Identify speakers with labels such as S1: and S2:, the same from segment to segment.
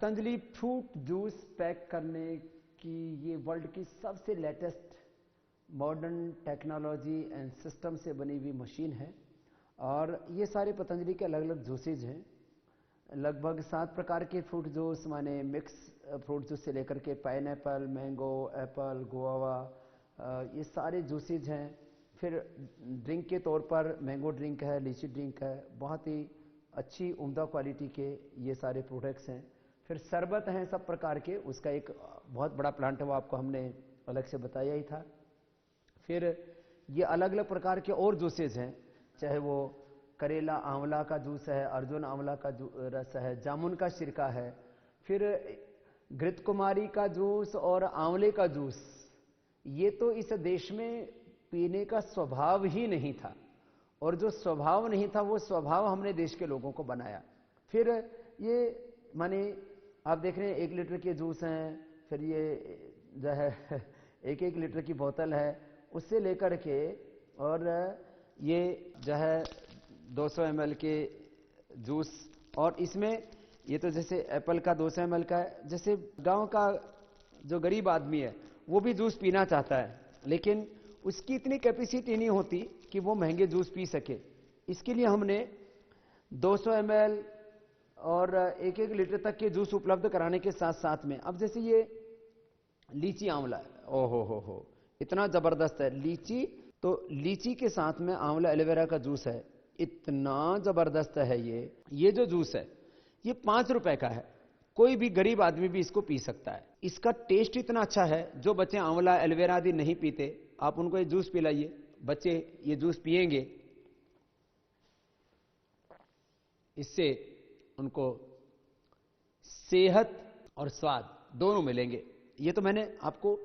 S1: Patanjali fruit juice pack करने की ये वर्ल्ड की सबसे latest modern technology and system से बनी हुई मशीन है। और ये सारे पतंजलि के अलग अलग जूसेज हैं। लगभग 7 प्रकार के फ्रूट जूस, माने मिक्स फ्रूट जूस से लेकर के पाइनएप्पल, मैंगो, एप्पल, गुआवा, ये सारे जूसेज हैं। फिर ड्रिंक के तौर पर मैंगो ड्रिंक है, लीची ड्रिंक है, बहुत ही अच्छी उम्दा क्वालिटी के ये सारे प्रोडक्ट्स हैं। फिर शरबत हैं सब प्रकार के, उसका एक बहुत बड़ा प्लांट है, वो आपको हमने अलग से बताया ही था। फिर ये अलग अलग प्रकार के और जूसेज हैं, चाहे वो करेला आंवला का जूस है, अर्जुन आंवला का रस है, जामुन का सिरका है, फिर घृत कुमारी का जूस और आंवले का जूस। ये तो इस देश में पीने का स्वभाव ही नहीं था, और जो स्वभाव नहीं था वो स्वभाव हमने देश के लोगों को बनाया। फिर ये माने आप देख रहे हैं 1 लीटर के जूस हैं, फिर ये जो है 1-1 लीटर की बोतल है, उससे लेकर के और ये जो है 200 ml के जूस। और इसमें ये तो जैसे एप्पल का 200 ml का है, जैसे गांव का जो गरीब आदमी है वो भी जूस पीना चाहता है, लेकिन उसकी इतनी कैपेसिटी नहीं होती कि वो महंगे जूस पी सके। इसके लिए हमने 200 ml और 1-1 लीटर तक के जूस उपलब्ध कराने के साथ साथ में, अब जैसे ये लीची आंवला है, ओहो हो इतना जबरदस्त है लीची, तो लीची के साथ में आंवला एलोवेरा का जूस है, इतना जबरदस्त है ये जो जूस है ये 5 रुपए का है। कोई भी गरीब आदमी भी इसको पी सकता है। इसका टेस्ट इतना अच्छा है, जो बच्चे आंवला एलोवेरा आदि नहीं पीते, आप उनको ये जूस पिलाइए, बच्चे ये जूस पिएंगे, इससे उनको सेहत और स्वाद दोनों मिलेंगे। ये तो मैंने आपको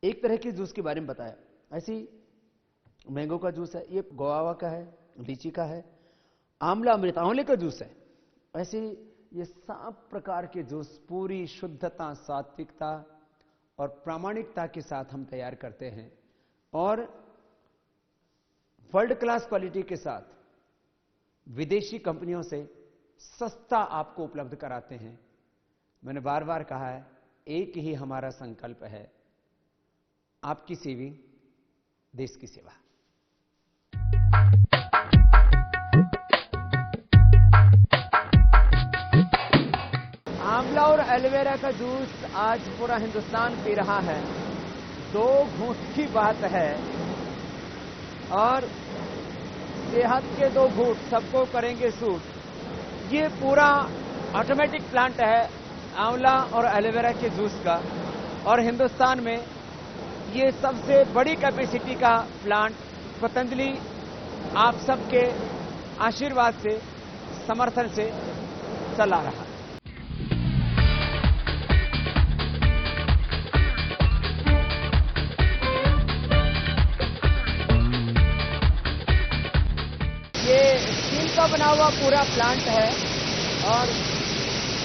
S1: एक तरह के जूस के बारे में बताया। ऐसी मैंगो का जूस है, ये गुआवा का है, लीची का है, आंवला अमृत आंवले का जूस है। ऐसे ये सब प्रकार के जूस पूरी शुद्धता, सात्विकता और प्रामाणिकता के साथ हम तैयार करते हैं, और वर्ल्ड क्लास क्वालिटी के साथ विदेशी कंपनियों से सस्ता आपको उपलब्ध कराते हैं। मैंने बार बार कहा है, एक ही हमारा संकल्प है, आपकी सेविंग देश की सेवा। आंवला और एलोवेरा का जूस आज पूरा हिंदुस्तान पी रहा है। 2 घूंट की बात है, और सेहत के 2 घूंट सबको करेंगे सूट। ये पूरा ऑटोमेटिक प्लांट है आंवला और एलोवेरा के जूस का, और हिंदुस्तान में ये सबसे बड़ी कैपेसिटी का प्लांट पतंजलि आप सबके आशीर्वाद से, समर्थन से चला रहा है। ये स्टील का बना हुआ पूरा प्लांट है, और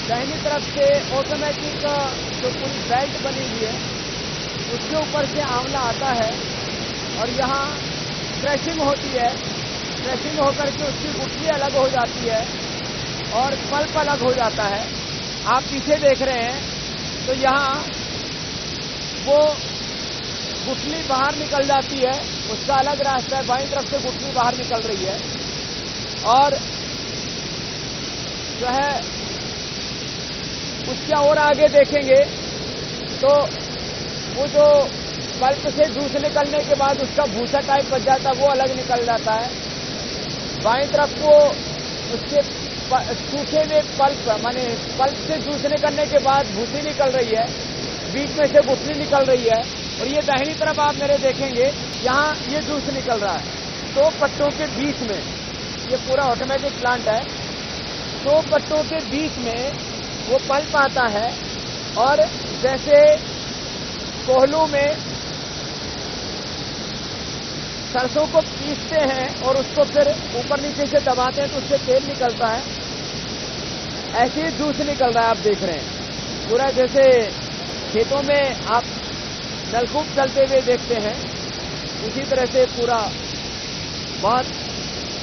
S1: दाहिनी तरफ से ऑटोमेटिक जो पूरी बेल्ट बनी हुई है उसके ऊपर से आंवला आता है, और यहाँ क्रशिंग होती है। क्रशिंग होकर के उसकी गुठली अलग हो जाती है और पल्प अलग हो जाता है। आप पीछे देख रहे हैं तो यहाँ वो गुठली बाहर निकल जाती है, उसका अलग रास्ता है, बाईं तरफ से गुठली बाहर निकल रही है, और जो है उसके और आगे देखेंगे तो वो जो पल्प से जूस निकलने के बाद उसका भूसा टाइप बच जाता है, वो अलग निकल जाता है। बाईं तरफ वो उसके सूखे हुए पल्प, माने पल्प से जूस निकलने के बाद भूसी निकल रही है, बीच में से गुठली निकल रही है, और ये दाहिनी तरफ आप मेरे देखेंगे यहाँ ये जूस निकल रहा है 2 पट्टों के बीच में। ये पूरा ऑटोमेटिक प्लांट है। 2 पट्टों के बीच में वो पल्प आता है, और जैसे कोहलू में सरसों को पीसते हैं और उसको फिर ऊपर नीचे से दबाते हैं तो उससे तेल निकलता है, ऐसे ही जूस निकल रहा है। आप देख रहे हैं पूरा जैसे खेतों में आप नलकूप चलते हुए देखते हैं, उसी तरह से पूरा बहुत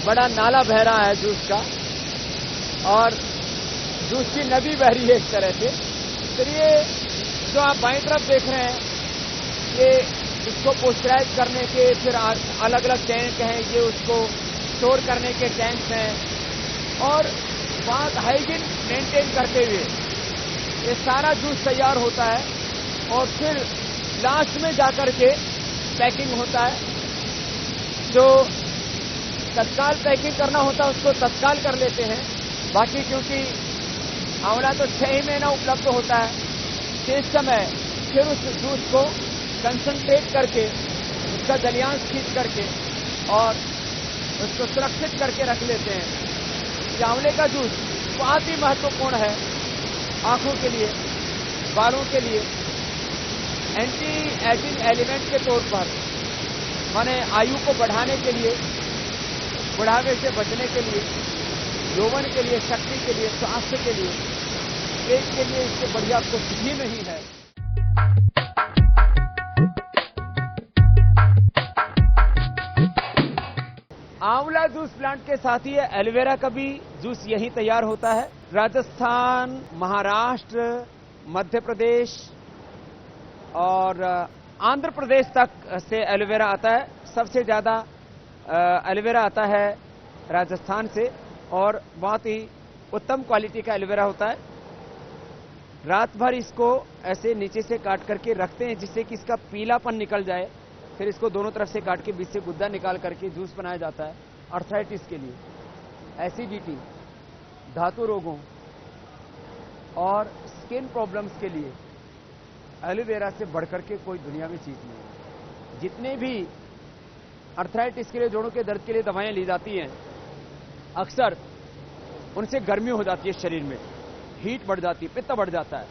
S1: बड़ा नाला बह रहा है जूस का। और
S2: जूस की नदी बह रही है इस तरह से। फिर ये जो आप बाईं तरफ देख रहे हैं, ये इसको पोस्चराइज करने के फिर अलग अलग टैंक हैं, ये उसको स्टोर करने के टैंक्स हैं, और बात हाइजीन मेंटेन करते हुए ये सारा जूस तैयार होता है और फिर लास्ट में जाकर के पैकिंग होता है। जो तत्काल पैकिंग करना होता है उसको तत्काल कर लेते हैं, बाकी क्योंकि आंवला तो 6 ही महीना उपलब्ध होता है, शेष समय फिर उस जूस को कंसंट्रेट करके, उसका जलियांश खींच करके और उसको सुरक्षित करके रख लेते हैं। आंवले का जूस बहुत ही महत्वपूर्ण है आंखों के लिए, बालों के लिए, एंटी एजिंग एलिमेंट के तौर पर, माने आयु को बढ़ाने के लिए, बुढ़ापे से बचने के लिए, यौवन के लिए, शक्ति के लिए, स्वास्थ्य के लिए, पेट के लिए इससे बढ़िया कुछ भी नहीं है। आंवला जूस प्लांट के साथ ही एलोवेरा का भी जूस यहीं तैयार होता है। राजस्थान, महाराष्ट्र, मध्य प्रदेश और आंध्र प्रदेश तक से एलोवेरा आता है। सबसे ज्यादा एलोवेरा आता है राजस्थान से और बहुत ही उत्तम क्वालिटी का एलोवेरा होता है। रात भर इसको ऐसे नीचे से काट करके रखते हैं जिससे कि इसका पीलापन निकल जाए। फिर इसको दोनों तरफ से काट के बीच से गुद्दा निकाल करके जूस बनाया जाता है। अर्थराइटिस के लिए, एसिडिटी, धातु रोगों और स्किन प्रॉब्लम्स के लिए एलोवेरा से बढ़कर के कोई दुनिया में चीज नहीं है। जितने भी अर्थराइटिस के लिए, जोड़ों के दर्द के लिए दवाएं ली जाती हैं, अक्सर उनसे गर्मी हो जाती है, शरीर में हीट बढ़ जाती है, पित्त बढ़ जाता है।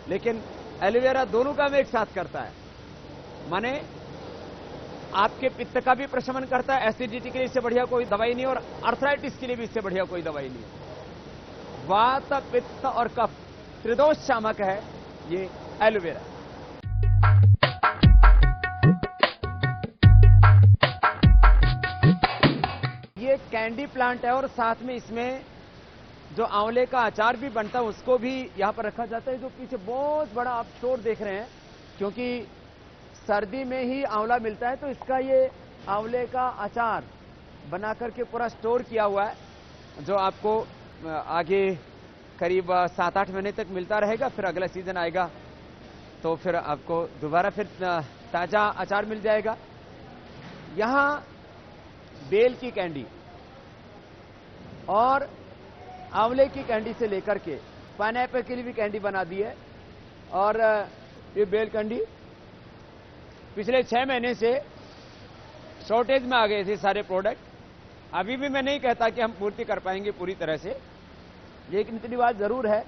S2: लेकिन एलोवेरा दोनों काम एक साथ करता है, माने आपके पित्त का भी प्रशमन करता है, एसिडिटी के लिए इससे बढ़िया कोई दवाई नहीं, और अर्थराइटिस के लिए भी इससे बढ़िया कोई दवाई नहीं। वात, पित्त और कफ त्रिदोष शामक है ये एलोवेरा। ये कैंडी प्लांट है और साथ में इसमें जो आंवले का अचार भी बनता है उसको भी यहां पर रखा जाता है। जो पीछे बहुत बड़ा आप स्टोर देख रहे हैं, क्योंकि सर्दी में ही आंवला मिलता है, तो इसका ये आंवले का अचार बना करके पूरा स्टोर किया हुआ है, जो आपको आगे करीब 7-8 महीने तक मिलता रहेगा। फिर अगला सीजन आएगा तो फिर आपको दोबारा फिर ताजा अचार मिल जाएगा। यहां बेल की कैंडी और आंवले की कैंडी से लेकर के पाइनएप्पल के लिए भी कैंडी बना दी है। और ये बेल कैंडी पिछले 6 महीने से शॉर्टेज में आ गए थे सारे प्रोडक्ट। अभी भी मैं नहीं कहता कि हम पूर्ति कर पाएंगे पूरी तरह से, लेकिन इतनी बात जरूर है,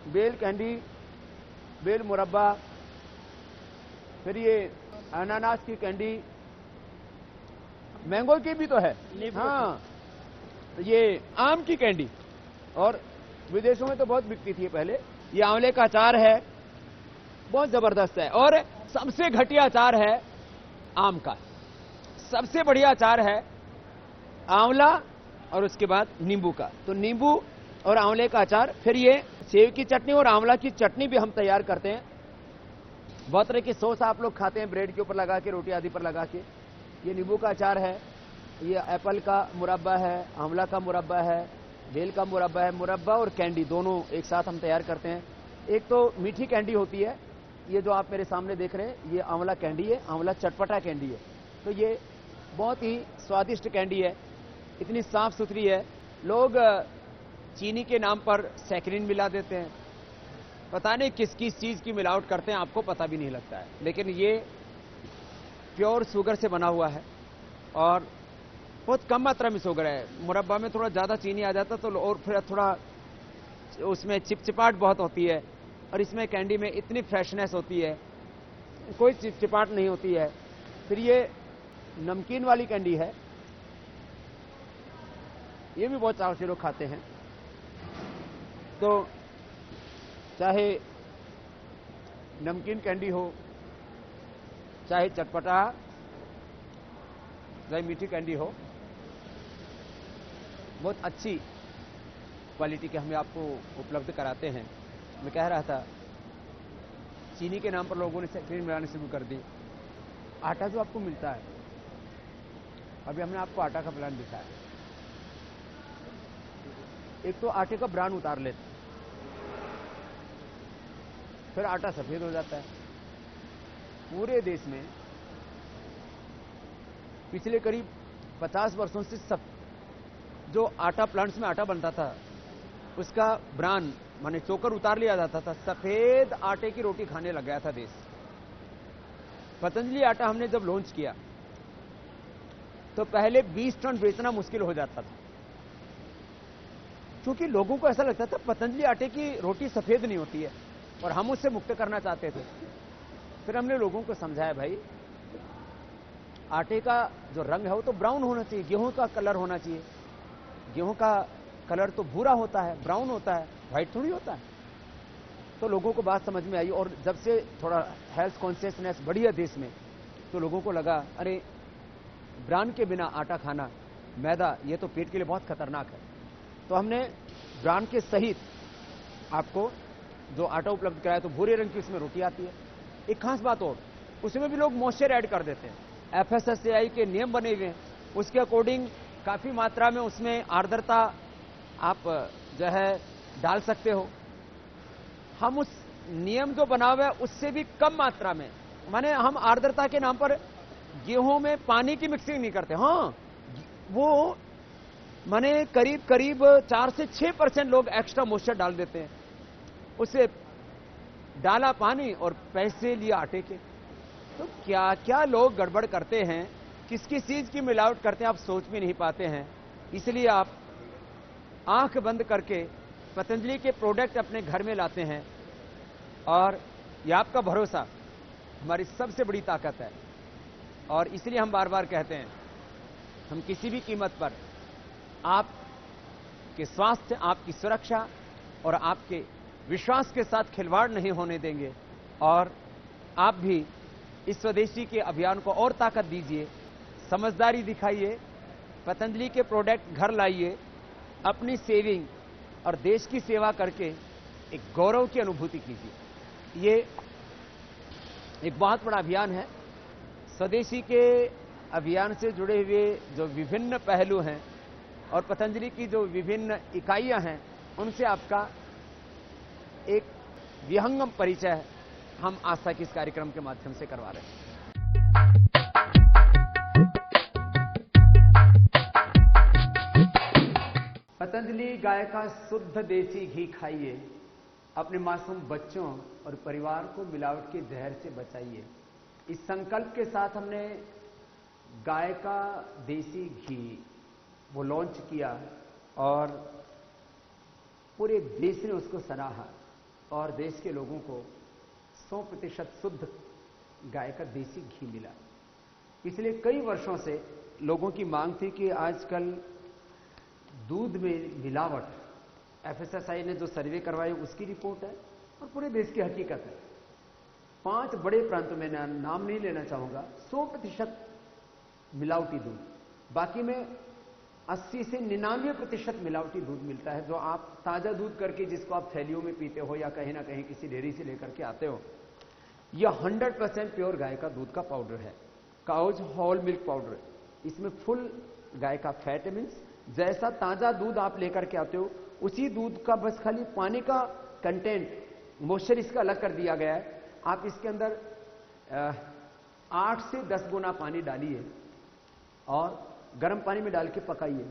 S2: बेल कैंडी, बेल मुरब्बा, फिर ये अनानास की कैंडी, मैंगो की भी तो है, हाँ, ये आम की कैंडी, और विदेशों में तो बहुत बिकती थी पहले। ये आंवले का अचार है, बहुत जबरदस्त है। और सबसे घटिया अचार है आम का, सबसे बढ़िया अचार है आंवला और उसके बाद नींबू का। तो नींबू और आंवले का अचार, फिर ये सेव की चटनी और आंवला की चटनी भी हम तैयार करते हैं। बहुत तरह की सॉस आप लोग खाते हैं ब्रेड के ऊपर लगा के, रोटी आदि पर लगा के। ये नींबू का अचार है, ये एप्पल का मुरब्बा है, आंवला का मुरब्बा है, बेल का मुरब्बा है। मुरब्बा और कैंडी दोनों एक साथ हम तैयार करते हैं। एक तो मीठी कैंडी होती है, ये जो आप मेरे सामने देख रहे हैं, ये आंवला कैंडी है, आंवला चटपटा कैंडी है। तो ये बहुत ही स्वादिष्ट कैंडी है, इतनी साफ सुथरी है। लोग चीनी के नाम पर सैकरीन मिला देते हैं, पता नहीं किस किस चीज की मिलावट करते हैं, आपको पता भी नहीं लगता है। लेकिन ये प्योर शुगर से बना हुआ है और बहुत कम मात्रा में शुगर है। मुरब्बा में थोड़ा ज्यादा चीनी आ जाता तो और फिर थोड़ा उसमें चिपचिपाहट बहुत होती है, और इसमें कैंडी में इतनी फ्रेशनेस होती है, कोई चिपचिपाहट नहीं होती है। फिर ये नमकीन वाली कैंडी है, ये भी बहुत चाव से लोग खाते हैं। तो चाहे नमकीन कैंडी हो, चाहे चटपटा, चाहे मीठी कैंडी हो, बहुत अच्छी क्वालिटी के हमें आपको उपलब्ध कराते हैं। मैं कह रहा था, चीनी के नाम पर लोगों ने फैक्ट्री बनाने शुरू कर दी। आटा जो आपको मिलता है, अभी हमने आपको आटा का प्लान दिखाया। एक तो आटे का ब्रांड उतार लेते, फिर आटा सफेद हो जाता है। पूरे देश में पिछले करीब 50 वर्षों से सब जो आटा प्लांट्स में आटा बनता था, उसका ब्रांड माने चोकर उतार लिया जाता था। सफेद आटे की रोटी खाने लग गया था देश। पतंजलि आटा हमने जब लॉन्च किया तो पहले 20 टन बेचना मुश्किल हो जाता था, क्योंकि लोगों को ऐसा लगता था पतंजलि आटे की रोटी सफेद नहीं होती है, और हम उससे मुक्त करना चाहते थे। फिर हमने लोगों को समझाया, भाई आटे का जो रंग है वो तो ब्राउन होना चाहिए, गेहूं का कलर होना चाहिए। गेहूं का कलर तो भूरा होता है, ब्राउन होता है, व्हाइट थोड़ी होता है। तो लोगों को बात समझ में आई, और जब से थोड़ा हेल्थ कॉन्शियसनेस बढ़ी है देश में, तो लोगों को लगा अरे ब्रांड के बिना आटा खाना, मैदा, ये तो पेट के लिए बहुत खतरनाक है। तो हमने ब्रांड के सहित आपको जो आटा उपलब्ध कराया, तो भूरे रंग की उसमें रोटी आती है। एक खास बात और, उसमें भी लोग मॉइस्चर ऐड कर देते हैं। FSSAI के नियम बने हुए हैं, उसके अकॉर्डिंग काफी मात्रा में उसमें आर्द्रता आप जो है डाल सकते हो। हम उस नियम जो बना हुआ है उससे भी कम मात्रा में, माने हम आर्द्रता के नाम पर गेहूं में पानी की मिक्सिंग नहीं करते। हाँ, वो माने करीब करीब 4 से 6% लोग एक्स्ट्रा मॉइस्चर डाल देते हैं। उसे डाला पानी और पैसे लिए आटे के। तो क्या क्या लोग गड़बड़ करते हैं, किस किस चीज की मिलावट करते हैं, आप सोच भी नहीं पाते हैं। इसलिए आप आंख बंद करके पतंजलि के प्रोडक्ट अपने घर में लाते हैं, और ये आपका भरोसा हमारी सबसे बड़ी ताकत है। और इसलिए हम बार बार कहते हैं, हम किसी भी कीमत पर आपके स्वास्थ्य, आपकी सुरक्षा और आपके विश्वास के साथ खिलवाड़ नहीं होने देंगे। और आप भी इस स्वदेशी के अभियान को और ताकत दीजिए, समझदारी दिखाइए, पतंजलि के प्रोडक्ट घर लाइए, अपनी सेविंग और देश की सेवा करके एक गौरव की अनुभूति कीजिए। ये एक बहुत बड़ा अभियान है। स्वदेशी के अभियान से जुड़े हुए जो विभिन्न पहलू हैं और पतंजलि की जो विभिन्न इकाइयां हैं, उनसे आपका एक विहंगम परिचय हम आज तक इस कार्यक्रम के माध्यम से करवा रहे हैं। पतंजलि गाय का शुद्ध देसी घी खाइए, अपने मासूम बच्चों और परिवार को मिलावट के जहर से बचाइए। इस संकल्प के साथ हमने गाय का देसी घी वो लॉन्च किया, और पूरे देश ने उसको सराहा, और देश के लोगों को 100% शुद्ध गाय का देसी घी मिला। पिछले कई वर्षों से लोगों की मांग थी कि आजकल दूध में मिलावट, FSSAI ने जो सर्वे करवाई उसकी रिपोर्ट है और पूरे देश की हकीकत है। 5 बड़े प्रांतों में, नाम नहीं लेना चाहूंगा, 100% मिलावटी दूध, बाकी में 80 से 99% मिलावटी दूध मिलता है। जो आप ताजा दूध करके जिसको आप थैलियों में पीते हो या कहीं ना कहीं किसी डेयरी से लेकर के आते हो, यह 100% प्योर गाय का दूध का पाउडर है, काउज होल मिल्क पाउडर। इसमें फुल गाय का फैट मीन्स, जैसा ताजा दूध आप लेकर के आते हो उसी दूध का बस खाली पानी का कंटेंट, मॉइस्चर इसका अलग कर दिया गया है। आप इसके अंदर 8 से 10 गुना पानी डालिए और गर्म पानी में डाल के पकाइए,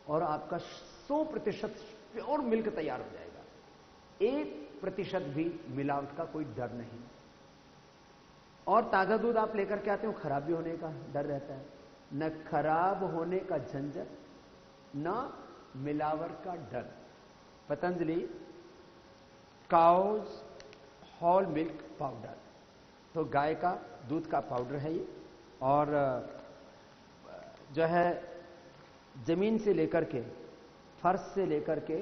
S2: और आपका 100% प्योर मिल्क तैयार हो जाएगा। 1% भी मिलावट का कोई डर नहीं। और ताजा दूध आप लेकर के आते हो, खराब भी होने का डर रहता है। न खराब होने का झंझट, न मिलावट का डर। Patanjali cow's whole milk powder, तो गाय का दूध का पाउडर है ये, और जो है जमीन से लेकर के, फर्श से लेकर के,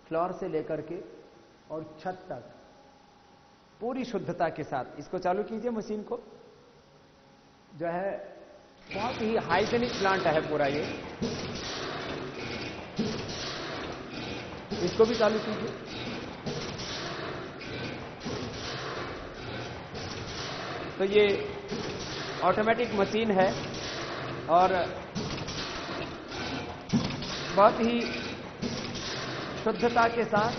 S2: फ्लोर से लेकर के और छत तक पूरी शुद्धता के साथ। इसको चालू कीजिए मशीन को, जो है बहुत ही हाइजेनिक प्लांट है पूरा ये।
S1: इसको भी चालू कीजिए।
S2: तो ये ऑटोमेटिक मशीन है और बहुत ही शुद्धता के साथ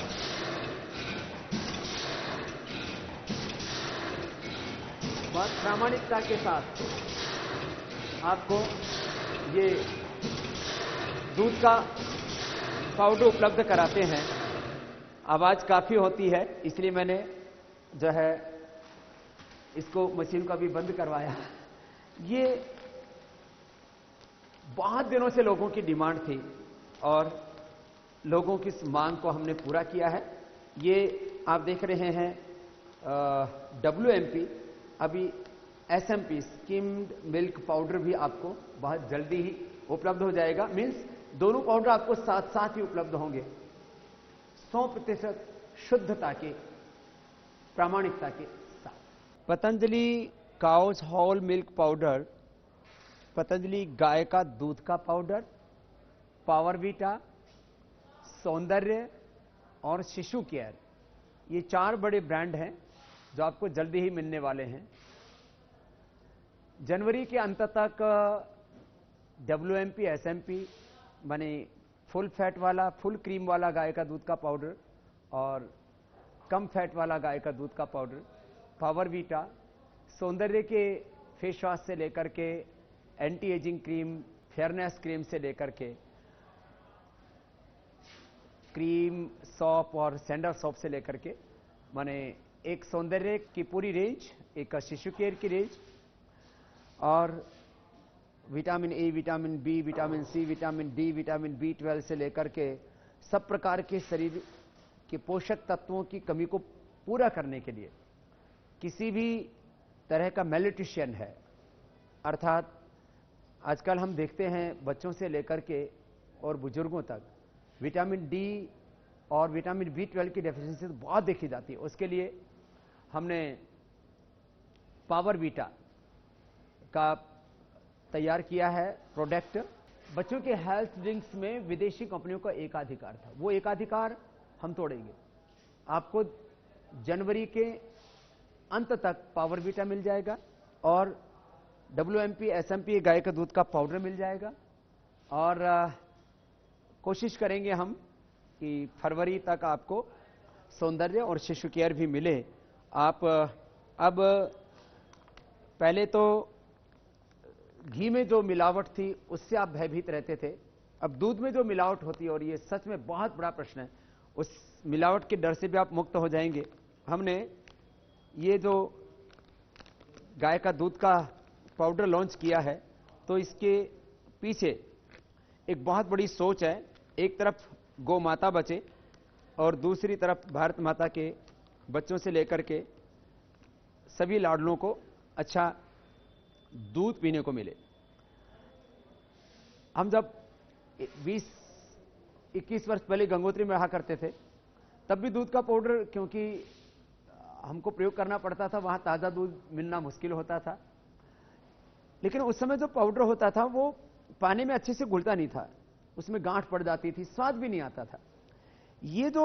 S2: बहुत प्रामाणिकता के साथ आपको ये दूध का पाउडर उपलब्ध कराते हैं। आवाज काफी होती है, इसलिए मैंने जो है इसको मशीन को अभी बंद करवाया। ये बहुत दिनों से लोगों की डिमांड थी और लोगों की इस मांग को हमने पूरा किया है। ये आप देख रहे हैं WMP, अभी SMP स्किम्ड मिल्क पाउडर भी आपको बहुत जल्दी ही उपलब्ध हो जाएगा। मींस दोनों पाउडर आपको साथ साथ ही उपलब्ध होंगे, 100% शुद्धता के, प्रामाणिकता के साथ। Patanjali cow's whole milk powder, Patanjali गाय का दूध का पाउडर, पावरवीटा, सौंदर्य और शिशु केयर, ये 4 बड़े ब्रांड हैं जो आपको जल्दी ही मिलने वाले हैं। जनवरी के अंत तक WMP SMP माने फुल फैट वाला, फुल क्रीम वाला गाय का दूध का पाउडर और कम फैट वाला गाय का दूध का पाउडर, पावरवीटा, सौंदर्य के फेस वॉश से लेकर के anti ageing cream, fairness cream से लेकर के क्रीम, सॉप और सैंडल सॉप से लेकर के, माने एक सौंदर्य की पूरी रेंज, एक शिशु केयर की रेंज, और vitamin A, vitamin B, vitamin C, vitamin D, vitamin B12 से लेकर के सब प्रकार के शरीर के पोषक तत्वों की कमी को पूरा करने के लिए, किसी भी तरह का मेलन्यूट्रिशन है, अर्थात आजकल हम देखते हैं बच्चों से लेकर के और बुजुर्गों तक विटामिन डी और विटामिन B12 की डेफिशिएंसी तो बहुत देखी जाती है। उसके लिए हमने पावरवीटा का तैयार किया है प्रोडक्ट। बच्चों के हेल्थ ड्रिंक्स में विदेशी कंपनियों का एकाधिकार था, वो एकाधिकार हम तोड़ेंगे। आपको जनवरी के अंत तक पावरवीटा मिल जाएगा और WMP SMP गाय का दूध का पाउडर मिल जाएगा, और कोशिश करेंगे हम कि फरवरी तक आपको सौंदर्य और शिशु केयर भी मिले। आप अब पहले तो घी में जो मिलावट थी उससे आप भयभीत रहते थे, अब दूध में जो मिलावट होती है, और ये सच में बहुत बड़ा प्रश्न है, उस मिलावट के डर से भी आप मुक्त हो जाएंगे। हमने ये जो गाय का दूध का पाउडर लॉन्च किया है, तो इसके पीछे एक बहुत बड़ी सोच है। एक तरफ गौ माता बचे और दूसरी तरफ भारत माता के बच्चों से लेकर के सभी लाडलों को अच्छा दूध पीने को मिले। हम जब 20-21 वर्ष पहले गंगोत्री में रहा करते थे, तब भी दूध का पाउडर क्योंकि हमको प्रयोग करना पड़ता था, वहां ताजा दूध मिलना मुश्किल होता था, लेकिन उस समय जो पाउडर होता था वो पानी में अच्छे से घुलता नहीं था, उसमें गांठ पड़ जाती थी, स्वाद भी नहीं आता था। ये जो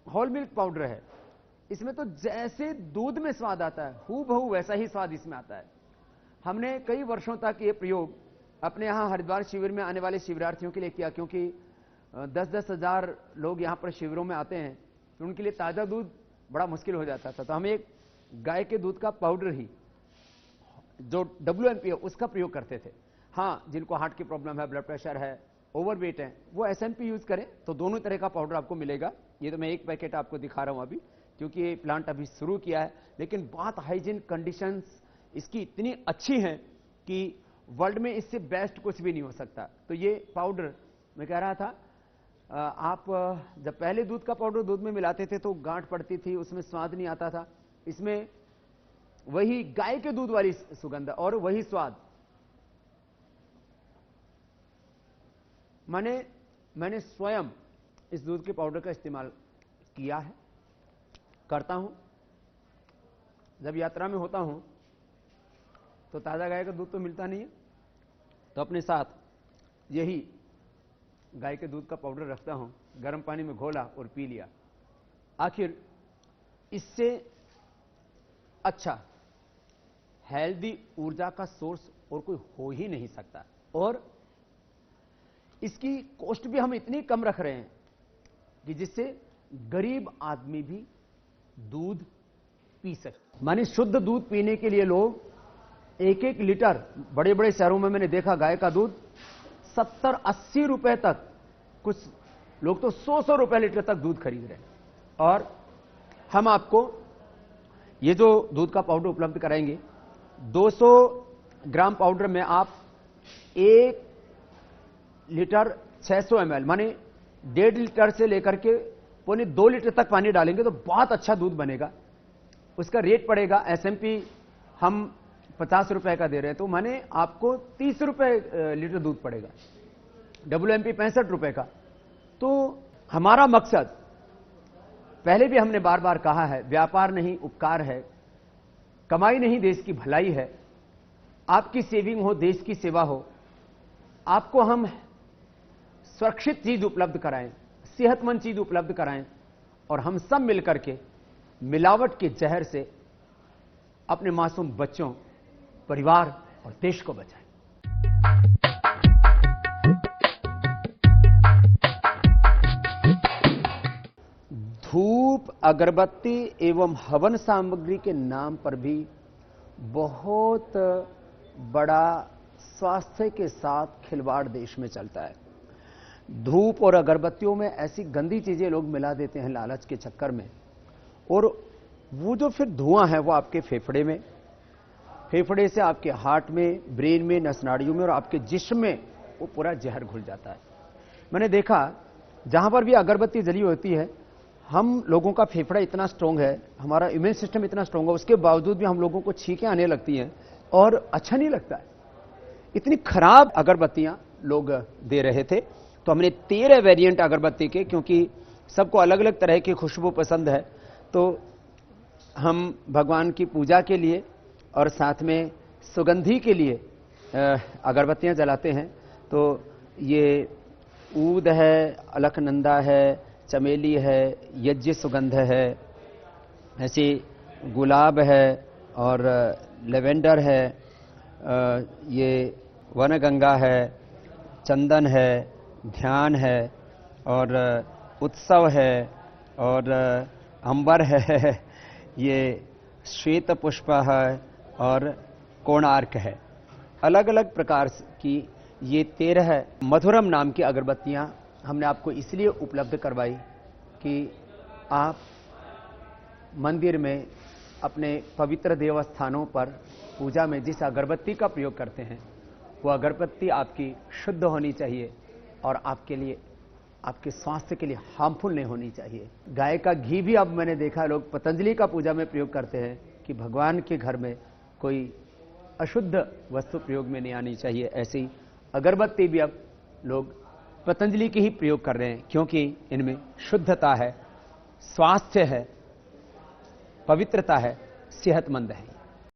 S2: होल मिल्क पाउडर है, इसमें तो जैसे दूध में स्वाद आता है, हूबहू वैसा ही स्वाद इसमें आता है। हमने कई वर्षों तक ये प्रयोग अपने यहां हरिद्वार शिविर में आने वाले शिविरार्थियों के लिए किया, क्योंकि 10-10 हजार लोग यहां पर शिविरों में आते हैं, तो उनके लिए ताजा दूध बड़ा मुश्किल हो जाता था। तो हम एक गाय के दूध का पाउडर ही जो WMP है उसका प्रयोग करते थे। हाँ, जिनको हार्ट की प्रॉब्लम है, ब्लड प्रेशर है, ओवरवेट है, वो SMP यूज करें तो दोनों तरह का पाउडर आपको मिलेगा। ये तो मैं एक पैकेट आपको दिखा रहा हूं अभी, क्योंकि ये प्लांट अभी शुरू किया है, लेकिन बहुत हाइजीन कंडीशंस इसकी इतनी अच्छी हैं कि वर्ल्ड में इससे बेस्ट कुछ भी नहीं हो सकता। तो ये पाउडर मैं कह रहा था, आप जब पहले दूध का पाउडर दूध में मिलाते थे तो गांठ पड़ती थी, उसमें स्वाद नहीं आता था। इसमें वही गाय के दूध वाली सुगंध और वही स्वाद। मैंने स्वयं इस दूध के पाउडर का इस्तेमाल किया है, करता हूं। जब यात्रा में होता हूं तो ताजा गाय का दूध तो मिलता नहीं है, तो अपने साथ यही गाय के दूध का पाउडर रखता हूं, गर्म पानी में घोला और पी लिया। आखिर इससे अच्छा हेल्दी ऊर्जा का सोर्स और कोई हो ही नहीं सकता। और इसकी कॉस्ट भी हम इतनी कम रख रहे हैं कि जिससे गरीब आदमी भी दूध पी सके। माने शुद्ध दूध पीने के लिए लोग 1-1 लीटर, बड़े बड़े शहरों में मैंने देखा गाय का दूध 70-80 रुपए तक, कुछ लोग तो 100-100 रुपए लीटर तक दूध खरीद रहे हैं। और हम आपको ये जो दूध का पाउडर उपलब्ध कराएंगे, 200 ग्राम पाउडर में आप 1 लीटर 600 ml माने 1.5 लीटर से लेकर के 1.25-2 लीटर तक पानी डालेंगे तो बहुत अच्छा दूध बनेगा। उसका रेट पड़ेगा, एसएमपी हम 50 रुपए का दे रहे हैं, तो माने आपको 30 रुपए लीटर दूध पड़ेगा, WMP 65 रुपए का। तो हमारा मकसद, पहले भी हमने बार बार कहा है, व्यापार नहीं उपकार है, कमाई नहीं देश की भलाई है। आपकी सेविंग हो, देश की सेवा हो। आपको हम सुरक्षित चीज उपलब्ध कराएं, सेहतमंद चीज उपलब्ध कराएं, और हम सब मिलकर के मिलावट के जहर से अपने मासूम बच्चों, परिवार और देश को बचाएं। धूप, अगरबत्ती एवं हवन सामग्री के नाम पर भी बहुत बड़ा स्वास्थ्य के साथ खिलवाड़ देश में चलता है। धूप और अगरबत्तियों में ऐसी गंदी चीजें लोग मिला देते हैं लालच के चक्कर में, और वो जो फिर धुआं है वो आपके फेफड़े में, फेफड़े से आपके हार्ट में, ब्रेन में, नस नाड़ियों में और आपके जिस्म में वो पूरा जहर घुल जाता है। मैंने देखा जहां पर भी अगरबत्ती जली होती है, हम लोगों का फेफड़ा इतना स्ट्रांग है, हमारा इम्यून सिस्टम इतना स्ट्रांग है, उसके बावजूद भी हम लोगों को छींकें आने लगती हैं और अच्छा नहीं लगता है। इतनी खराब अगरबत्तियां लोग दे रहे थे, तो हमने 13 वेरिएंट अगरबत्ती के, क्योंकि सबको अलग अलग तरह की खुशबू पसंद है, तो हम भगवान की पूजा के लिए और साथ में सुगंधी के लिए अगरबत्तियां जलाते हैं। तो ये ऊद है, अलकनंदा है, चमेली है, यज्ञ सुगंध है, ऐसे गुलाब है और लेवेंडर है, ये वनगंगा है, चंदन है, ध्यान है और उत्सव है और अंबर है, ये श्वेत पुष्प है और कोणार्क है। अलग अलग प्रकार की ये 13 मधुरम नाम की अगरबत्तियां हमने आपको इसलिए उपलब्ध करवाई कि आप मंदिर में, अपने पवित्र देवस्थानों पर पूजा में जिस अगरबत्ती का प्रयोग करते हैं, वो अगरबत्ती आपकी शुद्ध होनी चाहिए और आपके लिए, आपके स्वास्थ्य के लिए हार्मफुल नहीं होनी चाहिए। गाय का घी भी अब मैंने देखा लोग पतंजलि का पूजा में प्रयोग करते हैं कि भगवान के घर में कोई अशुद्ध वस्तु प्रयोग में नहीं आनी चाहिए। ऐसी अगरबत्ती भी अब लोग पतंजलि की ही प्रयोग कर रहे हैं, क्योंकि इनमें शुद्धता है, स्वास्थ्य है, पवित्रता है, सेहतमंद है।